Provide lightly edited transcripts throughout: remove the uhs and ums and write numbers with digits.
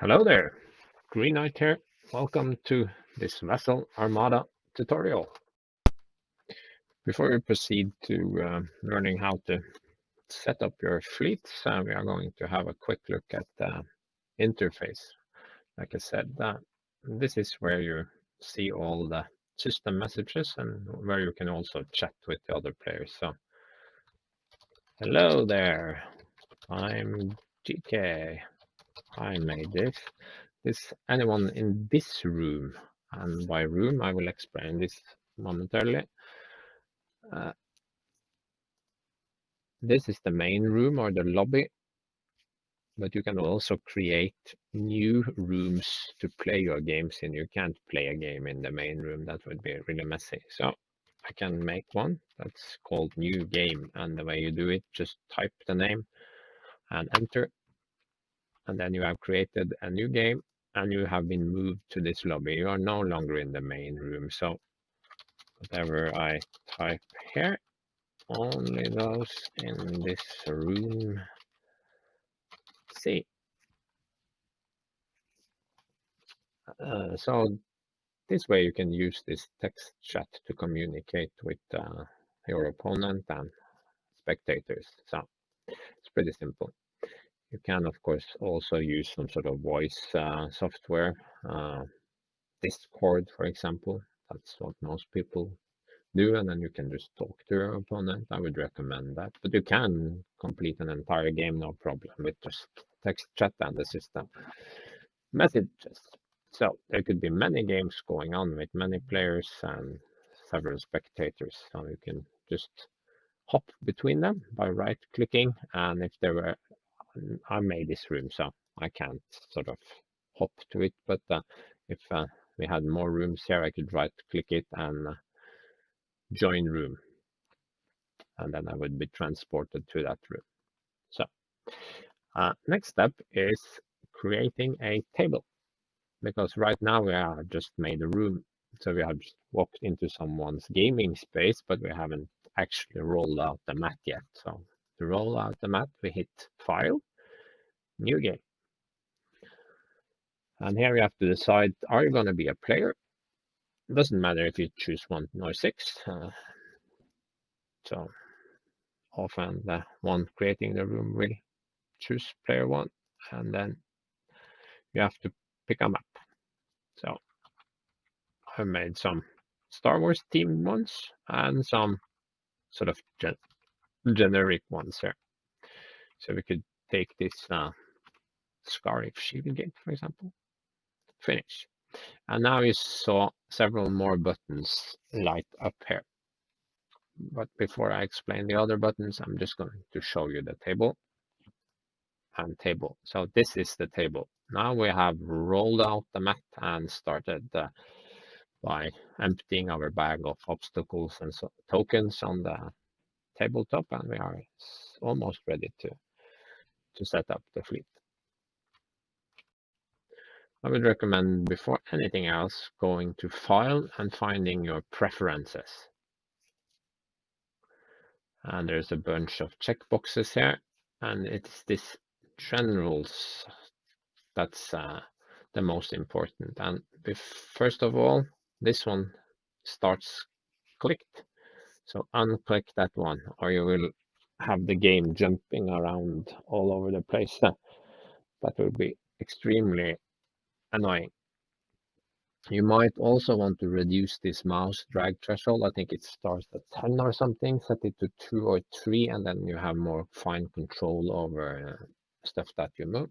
Hello there, Green Knight here. Welcome to this Vassal Armada tutorial. Before we proceed to learning how to set up your fleets, we are going to have a quick look at the interface. Like I said, this is where you see all the system messages and where you can also chat with the other players. So, hello there, I'm GK. I made this. Is anyone in this room? And by room, I will explain this momentarily. This is the main room or the lobby, but you can also create new rooms to play your games in. You can't play a game in the main room. That would be really messy. So I can make one that's called new game. And the way you do it, just type the name and enter. And then you have created a new game and you have been moved to this lobby. You are no longer in the main room. So whatever I type here, only those in this room see. So this way you can use this text chat to communicate with your opponent and spectators. So it's pretty simple. You can, of course, also use some sort of voice software. Discord, for example. That's what most people do, and then you can just talk to your opponent. I would recommend that. But you can complete an entire game, no problem, with just text chat and the system messages. So there could be many games going on with many players and several spectators. So you can just hop between them by right clicking. And if there were, I made this room, so I can't sort of hop to it. But if we had more rooms here, I could right click it and join room. And then I would be transported to that room. So next step is creating a table, because right now we have just made a room. So we have just walked into someone's gaming space, but we haven't actually rolled out the mat yet. So to roll out the mat, we hit File, New Game. And here you have to decide, are you going to be a player? It doesn't matter if you choose 1 or 6. So often the one creating the room will choose player 1, and then you have to pick a map. So I made some Star Wars themed ones and some sort of generic ones here. So we could take this Scarif Shield Gate, for example, finish. And now you saw several more buttons light up here. But before I explain the other buttons, I'm just going to show you the table and table. So this is the table. Now we have rolled out the mat and started by emptying our bag of obstacles and tokens on the tabletop, and we are almost ready to set up the fleet. I would recommend, before anything else, going to File and finding your preferences. And there's a bunch of checkboxes here, and it's this generals that's the most important. And first of all, this one starts clicked. So unclick that one, or you will have the game jumping around all over the place. That will be extremely annoying. You might also want to reduce this mouse drag threshold. I think it starts at 10 or something. Set it to 2 or 3, and then you have more fine control over stuff that you move.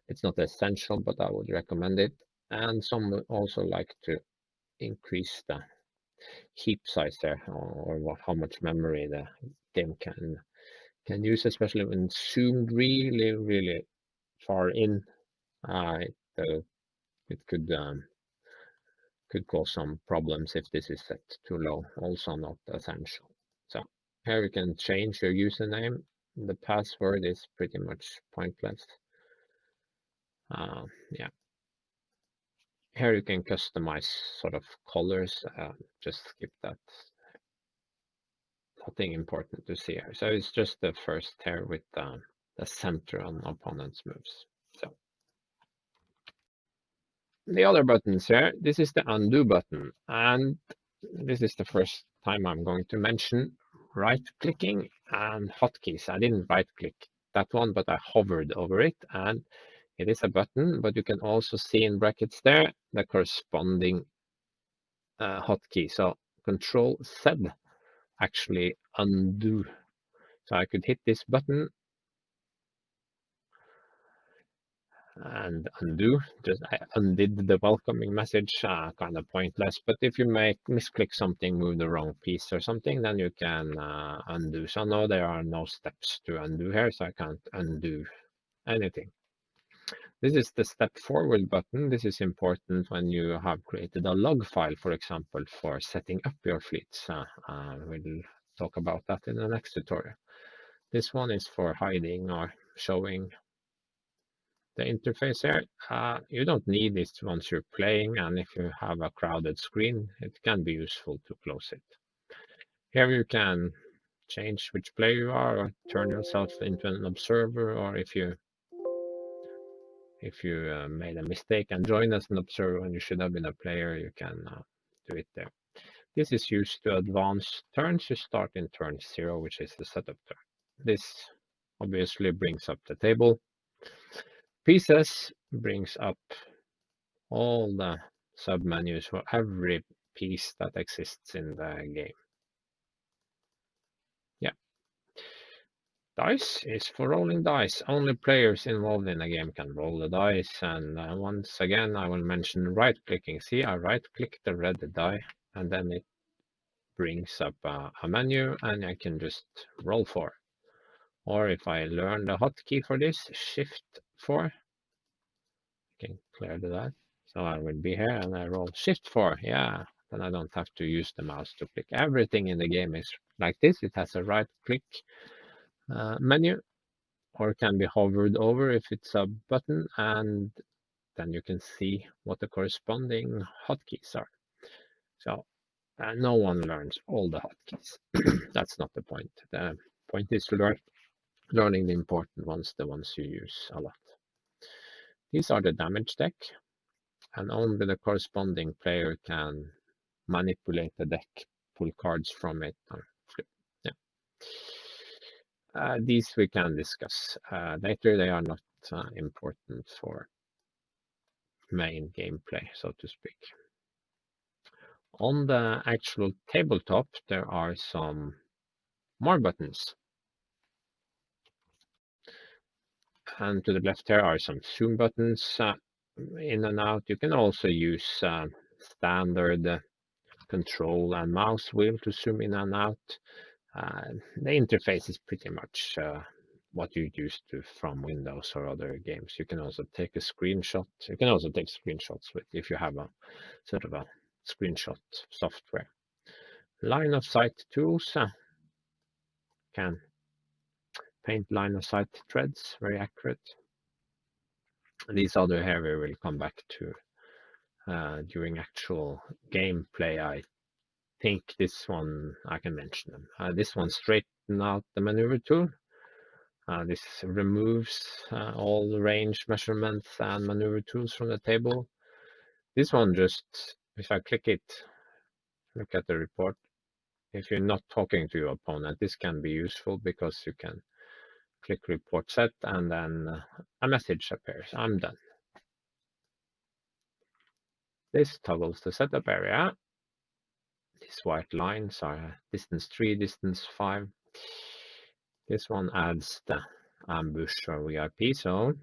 It's not essential, but I would recommend it. And some would also like to increase the heap size there, or how much memory the game can use, especially when zoomed really far in. It could cause some problems if this is set too low. Also not essential. So here you can change your username. The password is pretty much pointless. Yeah. Here you can customize sort of colors. Just skip that. Nothing important to see here. So it's just the first here with the center on opponent's moves. So the other buttons here, this is the undo button, and this is the first time I'm going to mention right-clicking and hotkeys. I didn't right-click that one, but I hovered over it, and it is a button, but you can also see in brackets there the corresponding hotkey. So Control Z actually undo. So I could hit this button and undo. Just I undid the welcoming message, kind of pointless. But if you misclick something, move the wrong piece or something, then you can undo. So no, there are no steps to undo here, so I can't undo anything. This is the step forward button. This is important when you have created a log file, for example, for setting up your fleets. We'll talk about that in the next tutorial. This one is for hiding or showing the interface here. You don't need this once you're playing, and if you have a crowded screen, it can be useful to close it. Here you can change which player you are, or turn yourself into an observer, or if you made a mistake and joined as an observer when you should have been a player, you can do it there. This is used to advance turns. You start in turn 0, which is the setup turn. This obviously brings up the table. Pieces brings up all the submenus for every piece that exists in the game. Yeah. Dice is for rolling dice. Only players involved in the game can roll the dice. And once again, I will mention right-clicking. See, I right-click the red die, and then it brings up a menu, and I can just roll 4. Or if I learn the hotkey for this, Shift 4, I can clear that. So I will be here, and I roll Shift 4. Yeah, then I don't have to use the mouse to click. Everything in the game is like this. It has a right-click menu, or can be hovered over if it's a button, and then you can see what the corresponding hotkeys are. So no one learns all the hotkeys. That's not the point. The point is to learning the important ones, the ones you use a lot. These are the damage deck, and only the corresponding player can manipulate the deck, pull cards from it, or flip. Yeah. These we can discuss later. They are not important for main gameplay, so to speak. On the actual tabletop, there are some more buttons. And to the left here are some zoom buttons in and out. You can also use standard control and mouse wheel to zoom in and out. The interface is pretty much what you used to from Windows or other games. You can also take a screenshot. You can also take screenshots with if you have a sort of a screenshot software. Line of sight tools can paint line of sight threads, very accurate. These other here we will come back to during actual gameplay. I think this one I can mention them. This one straighten out the maneuver tool. This removes all the range measurements and maneuver tools from the table. This one just, if I click it, look at the report. If you're not talking to your opponent, this can be useful because you can click report set and then a message appears. I'm done. This toggles the setup area. These white lines are distance 3, distance 5. This one adds the ambush or VIP zone.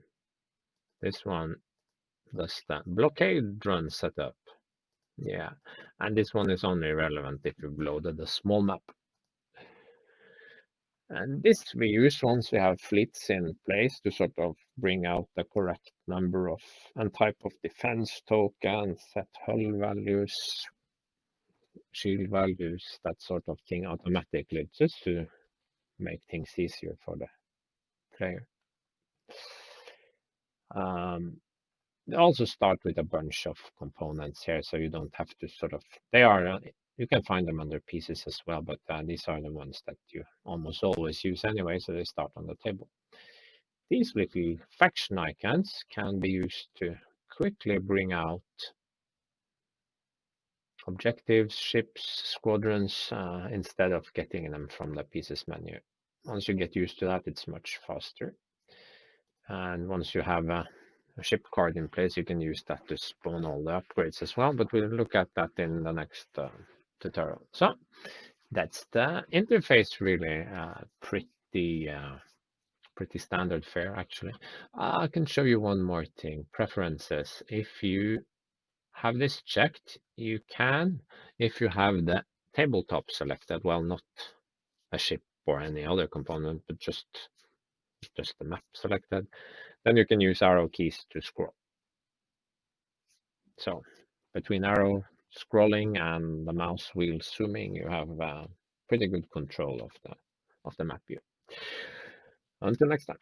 This one does the blockade run setup. Yeah, and this one is only relevant if you've loaded a small map. And this we use once we have fleets in place to sort of bring out the correct number of and type of defense tokens, set hull values, shield values, that sort of thing automatically, just to make things easier for the player. They also start with a bunch of components here, so you don't have to sort of, they are, you can find them under pieces as well, but these are the ones that you almost always use anyway, so they start on the table. These little faction icons can be used to quickly bring out objectives, ships, squadrons, instead of getting them from the pieces menu. Once you get used to that, it's much faster. And once you have a ship card in place, you can use that to spawn all the upgrades as well, but we'll look at that in the next tutorial. So that's the interface, really pretty standard fare, actually. I can show you one more thing, preferences. If you have this checked, you can, if you have the tabletop selected, well, not a ship or any other component, but just the map selected, then you can use arrow keys to scroll. So between arrow scrolling and the mouse wheel zooming, you have pretty good control of the map view. Until next time.